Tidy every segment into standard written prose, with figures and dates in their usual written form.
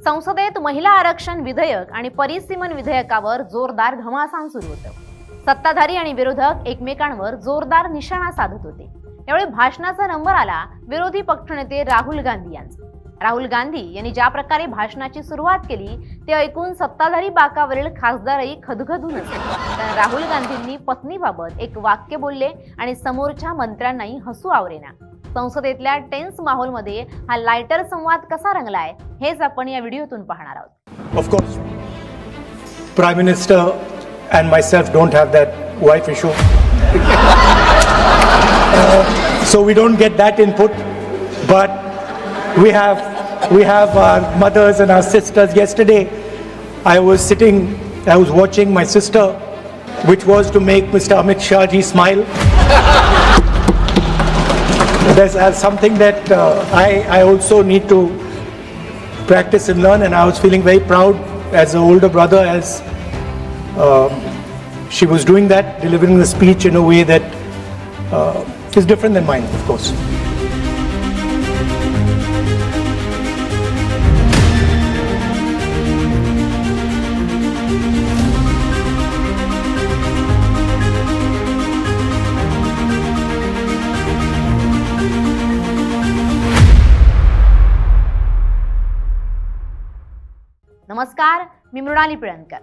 संसदेत महिला आरक्षण विधेयक आणि परिसीमन विधेयकावर जोरदार घमासान सुरू होतं. सत्ताधारी आणि विरोधक एकमेकांवर जोरदार निशाणा साधत होते. यावेळी भाषणाचा नंबर आला विरोधी पक्षनेते राहुल गांधी यांचा. राहुल गांधी यांनी ज्या प्रकारे भाषणाची सुरुवात केली ते ऐकून सत्ताधारी बाकावरील खासदारही खदखदून होते. तर राहुल गांधींनी पत्नीबाबत एक वाक्य बोलले आणि समोरच्या मंत्र्यांनाही हसू आवरेना. संसदेतल्या टेन्स माहोलमध्ये हा लायटर संवाद कसा रंगलाय हेच आपण या व्हिडिओतून पाहणार आहोत. Of course, Prime Minister and myself don't have that wife issue. So we don't get that input, but we have our mothers and our sisters. Yesterday I was watching my sister, which was to make Mr. Amit Shah ji smile. There's something that I also need to practice and learn, and I was feeling very proud as an older brother as she was doing that, delivering the speech in a way that is different than mine, of course. नमस्कार, मी मृणाली पिळणकर.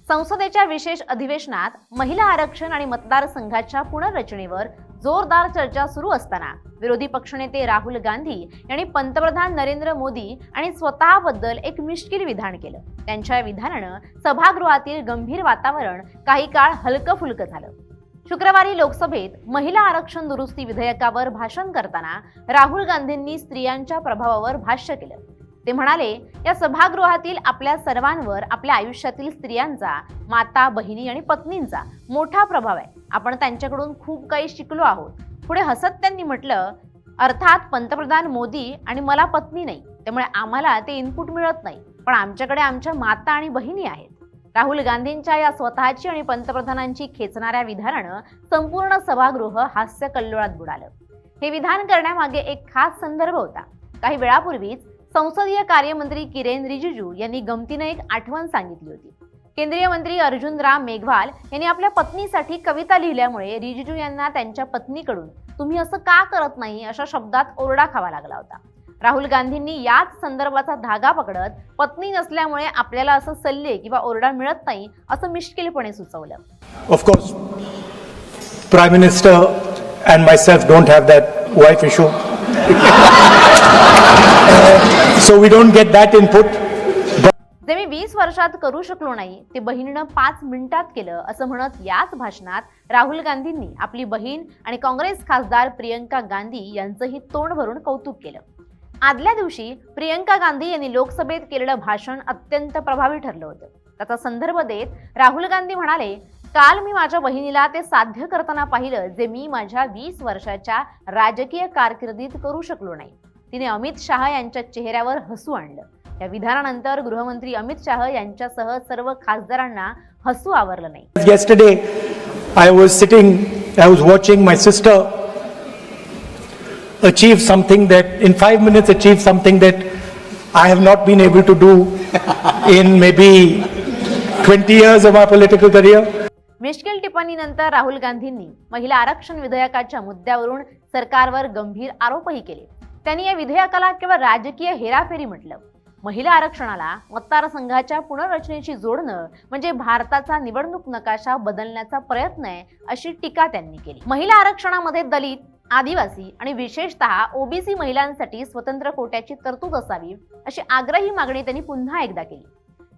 संसदेच्या विशेष अधिवेशनात महिला आरक्षण आणि मतदारसंघाच्या पुनर्रचनेवर जोरदार चर्चा सुरू असताना विरोधी पक्षनेते राहुल गांधी यांनी पंतप्रधान नरेंद्र मोदी आणि स्वतःबद्दल एक मिश्किल विधान केलं. त्यांच्या विधानानं सभागृहातील गंभीर वातावरण काही काळ हलकं फुलकं झालं. शुक्रवारी लोकसभेत महिला आरक्षण दुरुस्ती विधेयकावर भाषण करताना राहुल गांधींनी स्त्रियांच्या प्रभावावर भाष्य केलं. ते म्हणाले, या सभागृहातील आपल्या सर्वांवर आपल्या आयुष्यातील स्त्रियांचा, माता, बहिणी आणि पत्नींचा मोठा प्रभाव आहे. आपण त्यांच्याकडून खूप काही शिकलो आहोत. पुढे हसत त्यांनी म्हटलं, अर्थात पंतप्रधान मोदी आणि मला पत्नी नाही, त्यामुळे आम्हाला ते इनपुट मिळत नाही, पण आमच्याकडे आमच्या माता आणि बहिणी आहेत. राहुल गांधींच्या या स्वतःची आणि पंतप्रधानांची खेचणाऱ्या विधानानं संपूर्ण सभागृह हास्य कल्लोळात बुडालं. हे विधान करण्यामागे एक खास संदर्भ होता. काही वेळापूर्वीच संसदीय कार्यमंत्री किरेन रिजिजू यांनी गमतीने एक आठवण सांगितली होती. केंद्रीय मंत्री अर्जुन राम मेघवाल यांनी आपल्या पत्नीसाठी कविता लिहिल्यामुळे रिजिजू यांना त्यांच्या पत्नीकडून तुम्ही असं का करत नाही अशा शब्दात ओरडा खावा लागला होता. राहुल गांधींनी याच संदर्भाचा धागा पकडत पत्नी नसल्यामुळे आपल्याला असं सल्ले किंवा ओरडा मिळत नाही असं मिश्किलपणे सुचवलं. Of course, Prime Minister and myself don't have that wife issue. So we don't get that input. जे मी 20 वर्षात करू शकलो नाही ते बहिणीनं 5 मिनिटात केलं असं म्हणत याच भाषणात राहुल गांधींनी आपली बहीण आणि काँग्रेस खासदार प्रियंका गांधी यांचंही तोंड भरून कौतुक केलं. आदल्या दिवशी प्रियंका गांधी यांनी लोकसभेत केलेलं भाषण अत्यंत प्रभावी ठरलं होतं. त्याचा संदर्भ देत राहुल गांधी म्हणाले, काल मी माझ्या बहिणीला ते साध्य करताना पाहिलं जे मी माझ्या 20 वर्षाच्या राजकीय कारकिर्दीत करू शकलो नाही. तिने अमित शाह यांच्या चेहऱ्यावर हसू आणलं. या विधानानंतर गृहमंत्री अमित शाह यांच्यासह सर्व खासदारांना हसू आवरलं नाही. Yesterday I was watching my sister achieve something that I have not been able to do in maybe 20 years of my political career. मिश्किल टिप्पणीनंतर Rahul गांधींनी महिला आरक्षण विधेयकाच्या मुद्द्यावरून सरकारवर गंभीर आरोपही केले. त्यांनी या विधेयकाला केवळ राजकीय हेराफेरी म्हटलं. महिला आरक्षणाला मतदारसंघाच्या पुनर्रचनेची जोडणं म्हणजे भारताचा निवडणूक नकाशा बदलण्याचा प्रयत्न आहे अशी टीका त्यांनी केली. महिला आरक्षणामध्ये दलित, आदिवासी आणि विशेषतः ओबीसी महिलांसाठी स्वतंत्र कोट्याची तरतूद असावी अशी आग्रही मागणी त्यांनी पुन्हा एकदा केली.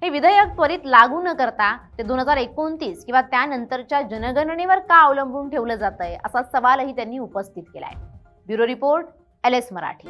हे विधेयक त्वरित लागू न करता ते 2029 किंवा त्यानंतरच्या जनगणनेवर का अवलंबून ठेवलं जातंय असा सवालही त्यांनी उपस्थित केलाय. Bureau report, LS Marathi.